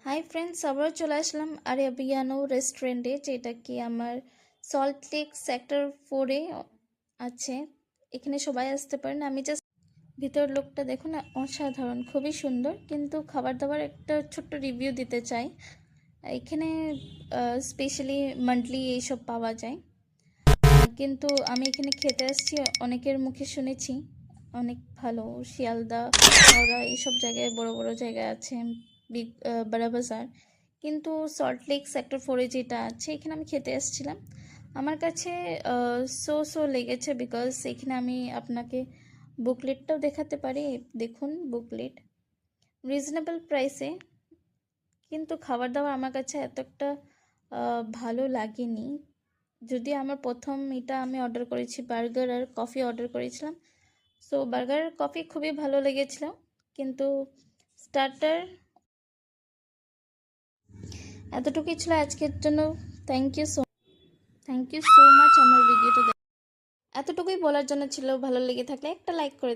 Hi friends, আবারও চলে আসলাম আরেবিয়ানো রেস্টুরেন্টে, যেটা কি আমার সল্ট লেক সেক্টর 4-এ আছে। এখানে সবাই আসতে পারেন। আমি জাস্ট ভিতর লোকটা দেখুন, অসাধারণ, খুবই সুন্দর। কিন্তু খাবার দাবার একটা ছোট্ট রিভিউ দিতে চাই। এখানে স্পেশালি মান্থলি এইসব পাওয়া যায়, কিন্তু আমি এখানে খেতে আসছি, অনেকের মুখে শুনেছি অনেক ভালো। শিয়ালদা, হাওড়া এইসব জায়গায় বড় বড় জায়গায় আছে, বিগ বড় বাজার। কিন্তু সল্টলেক সেক্টর 4-এ যেটা আছে, এখানে আমি খেতে এসেছিলাম। আমার কাছে সো লেগেছে, বিকজ এখানে আমি আপনাকে বুকলেটটাও দেখাতে পারি। দেখুন, বুকলেট রিজনেবল প্রাইসে, কিন্তু খাবার দাবার আমার কাছে এত একটা ভালো লাগেনি। যদি আমার প্রথম এটা আমি অর্ডার করেছি, বার্গার আর কফি অর্ডার করেছিলাম। সো বার্গার আর কফি খুবই ভালো লেগেছিল, কিন্তু স্টার্টার এতটুকুই ছিল আজকের জন্য। থ্যাংক ইউ সো মাচ আমার ভিডিওটা এতটুকুই বলার জন্য ছিল। ভালো লেগে থাকলে একটা লাইক করে